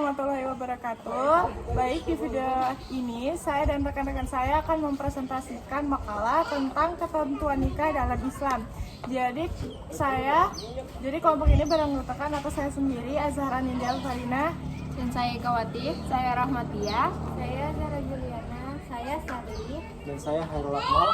warahmatullahi wabarakatuh. Baik, di video ini saya dan rekan-rekan saya akan mempresentasikan makalah tentang ketentuan nikah dalam Islam. Jadi kelompok ini beranggotakan atas saya sendiri, Azhar Anindya Alfarina, Dan saya Kawati, saya Rahmatia, Saya Zara Juliana, saya Sari, dan saya Hairul Akmal.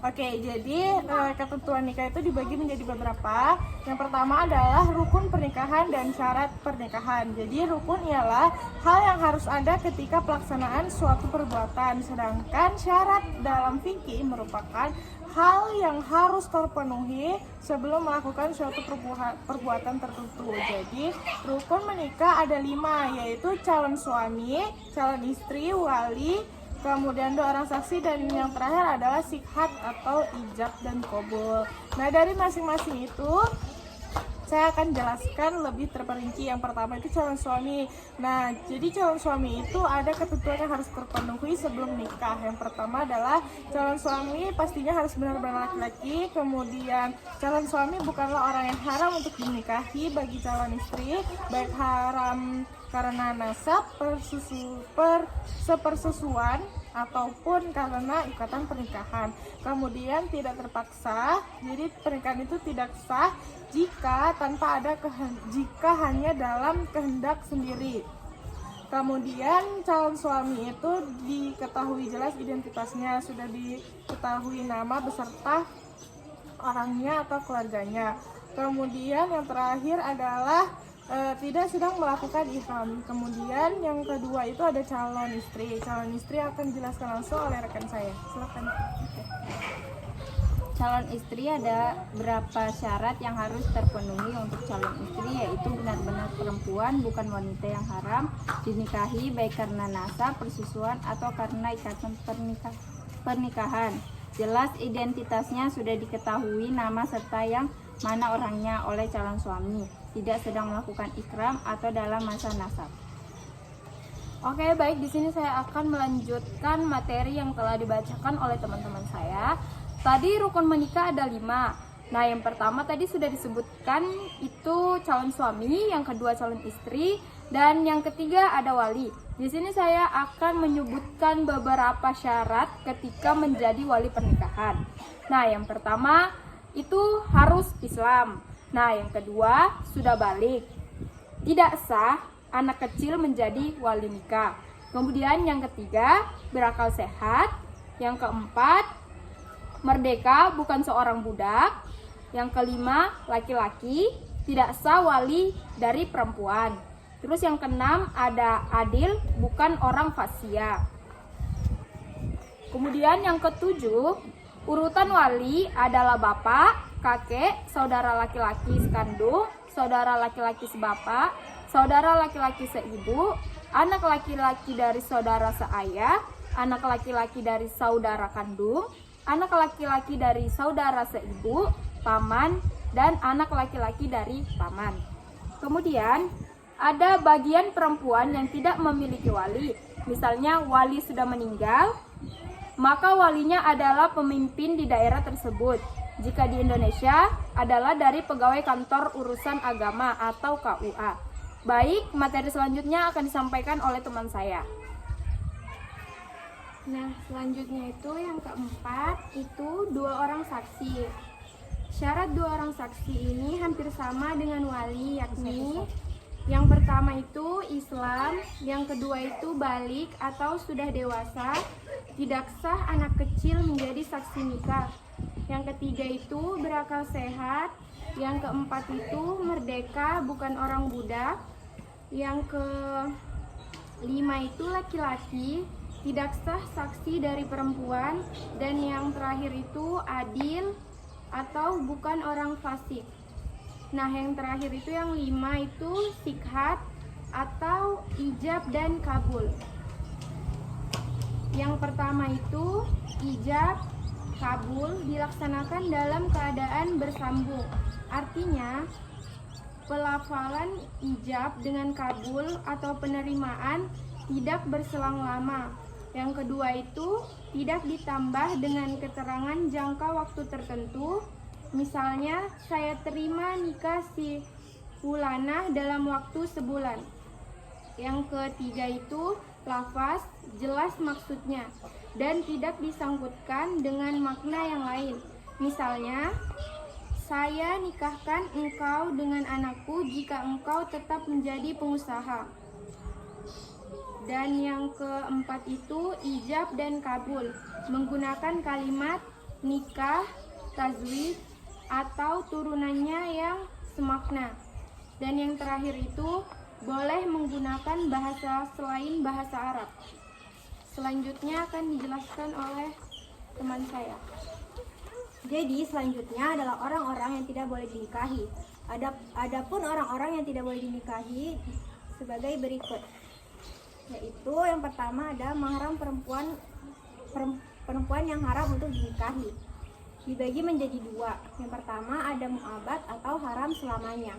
Oke, jadi ketentuan nikah itu dibagi menjadi beberapa. Yang pertama adalah rukun pernikahan dan syarat pernikahan. Jadi rukun ialah hal yang harus ada ketika pelaksanaan suatu perbuatan, sedangkan syarat dalam fikih merupakan hal yang harus terpenuhi sebelum melakukan suatu perbuatan tertentu. Jadi rukun menikah ada 5, yaitu calon suami, calon istri, wali, kemudian 2 orang saksi, dan yang terakhir adalah sikhat atau ijab dan qabul. Nah, dari masing-masing itu saya akan jelaskan lebih terperinci. Yang pertama itu calon suami. Nah, jadi calon suami itu ada ketentuan yang harus terpenuhi sebelum nikah. Yang pertama adalah calon suami pastinya harus benar-benar laki-laki. Kemudian calon suami bukanlah orang yang haram untuk dinikahi bagi calon istri, baik haram karena nasab, sepersusuan, ataupun karena ikatan pernikahan. Kemudian tidak terpaksa, jadi pernikahan itu tidak sah jika hanya dalam kehendak sendiri. Kemudian calon suami itu diketahui jelas identitasnya, sudah diketahui nama beserta orangnya atau keluarganya. Kemudian yang terakhir adalah tidak sedang melakukan ihram. Kemudian yang kedua itu ada calon istri. Calon istri akan dijelaskan langsung oleh rekan saya. Silakan. calon istri ada berapa syarat yang harus terpenuhi untuk calon istri, yaitu benar-benar perempuan, bukan wanita yang haram dinikahi baik karena nasab, persusuan, atau karena ikatan pernikahan. Jelas identitasnya, sudah diketahui nama serta yang mana orangnya oleh calon suami, tidak sedang melakukan ikram atau dalam masa nasab. Oke, baik, di sini saya akan melanjutkan materi yang telah dibacakan oleh teman-teman saya. Tadi rukun menikah ada 5. Nah, yang pertama tadi sudah disebutkan itu calon suami, yang kedua calon istri, dan yang ketiga ada wali. Di sini saya akan menyebutkan beberapa syarat ketika menjadi wali pernikahan. Nah, yang pertama itu harus Islam. Nah, yang kedua sudah balik. Tidak sah anak kecil menjadi wali nikah. Kemudian yang ketiga berakal sehat. Yang keempat merdeka, bukan seorang budak. Yang kelima laki-laki, tidak sah wali dari perempuan. Terus yang keenam ada adil, bukan orang fasya. Kemudian yang ketujuh, urutan wali adalah bapak, kakek, saudara laki-laki sekandung, saudara laki-laki sebapak, saudara laki-laki seibu, anak laki-laki dari saudara seayah, anak laki-laki dari saudara kandung, anak laki-laki dari saudara seibu, paman, dan anak laki-laki dari paman. Kemudian ada bagian perempuan yang tidak memiliki wali. Misalnya wali sudah meninggal, maka walinya adalah pemimpin di daerah tersebut. Jika di Indonesia adalah dari pegawai kantor urusan agama atau KUA. Baik, materi selanjutnya akan disampaikan oleh teman saya. Nah, selanjutnya itu yang keempat itu 2 orang saksi. Syarat 2 orang saksi ini hampir sama dengan wali, yakni yang pertama itu Islam, yang kedua itu balik atau sudah dewasa, tidak sah anak kecil menjadi saksi nikah. Yang ketiga itu berakal sehat, yang keempat itu merdeka, bukan orang budak. Yang kelima itu laki-laki, tidak sah saksi dari perempuan, dan yang terakhir itu adil atau bukan orang fasik. Nah, yang terakhir itu yang 5 itu sikhat atau ijab dan kabul. Yang pertama itu ijab kabul dilaksanakan dalam keadaan bersambung. Artinya pelafalan ijab dengan kabul atau penerimaan tidak berselang lama. Yang kedua itu tidak ditambah dengan keterangan jangka waktu tertentu. Misalnya, saya terima nikah si Fulanah dalam waktu sebulan. Yang ketiga itu lafaz, jelas maksudnya, dan tidak disangkutkan dengan makna yang lain. Misalnya, saya nikahkan engkau dengan anakku jika engkau tetap menjadi pengusaha. Dan yang keempat itu ijab dan kabul, menggunakan kalimat nikah, tazwij, atau turunannya yang semakna. Dan yang terakhir itu boleh menggunakan bahasa selain bahasa Arab. Selanjutnya akan dijelaskan oleh teman saya. Jadi selanjutnya adalah orang-orang yang tidak boleh dinikahi. Adapun orang-orang yang tidak boleh dinikahi sebagai berikut. Yaitu yang pertama ada mahram perempuan yang haram untuk dinikahi. Dibagi menjadi dua. Yang pertama ada mu'abad atau haram selamanya.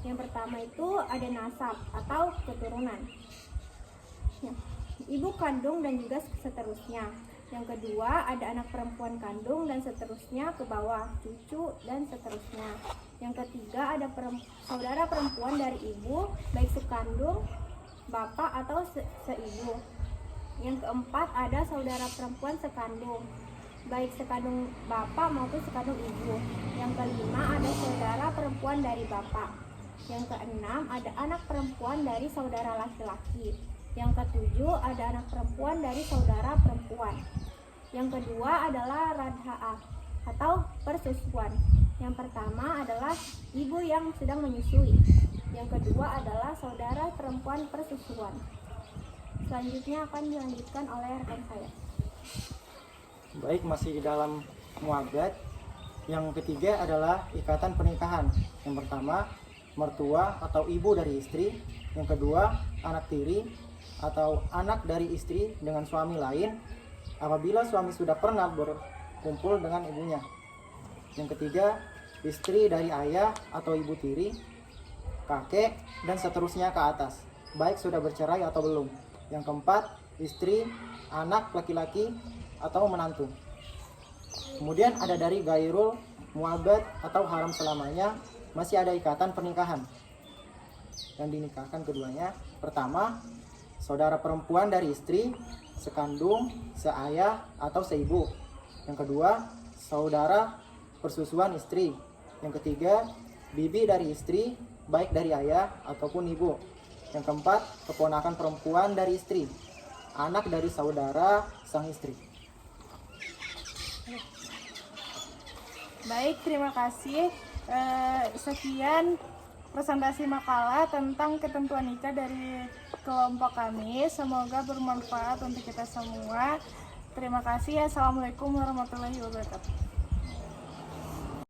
Yang pertama itu ada nasab atau keturunan, ibu kandung dan juga seterusnya. Yang kedua ada anak perempuan kandung dan seterusnya ke bawah, cucu dan seterusnya. Yang ketiga ada saudara perempuan dari ibu, baik sekandung, bapak atau seibu. Yang keempat ada saudara perempuan sekandung, baik sekandung bapak maupun sekandung ibu. Yang kelima ada saudara perempuan dari bapak. Yang keenam ada anak perempuan dari saudara laki-laki. Yang ketujuh ada anak perempuan dari saudara perempuan. Yang kedua adalah radha'ah atau persusuan. Yang pertama adalah ibu yang sedang menyusui. Yang kedua adalah saudara perempuan persusuan. Selanjutnya akan dilanjutkan oleh rekan saya. Baik, masih dalam mu'abad. Yang ketiga adalah ikatan pernikahan. Yang pertama mertua atau ibu dari istri. Yang kedua anak tiri atau anak dari istri dengan suami lain apabila suami sudah pernah berkumpul dengan ibunya. Yang ketiga istri dari ayah atau ibu tiri, kakek dan seterusnya ke atas, baik sudah bercerai atau belum. Yang keempat istri, anak laki-laki atau menantu. Kemudian ada dari gairul mu'abad atau haram selamanya, masih ada ikatan pernikahan yang dinikahkan keduanya. Pertama, saudara perempuan dari istri, sekandung, seayah atau seibu. Yang kedua, saudara persusuan istri. Yang ketiga, bibi dari istri, baik dari ayah ataupun ibu. Yang keempat, keponakan perempuan dari istri, anak dari saudara sang istri. Baik, terima kasih. Sekian presentasi makalah tentang ketentuan nikah dari kelompok kami. Semoga bermanfaat untuk kita semua. Terima kasih. Assalamualaikum warahmatullahi wabarakatuh.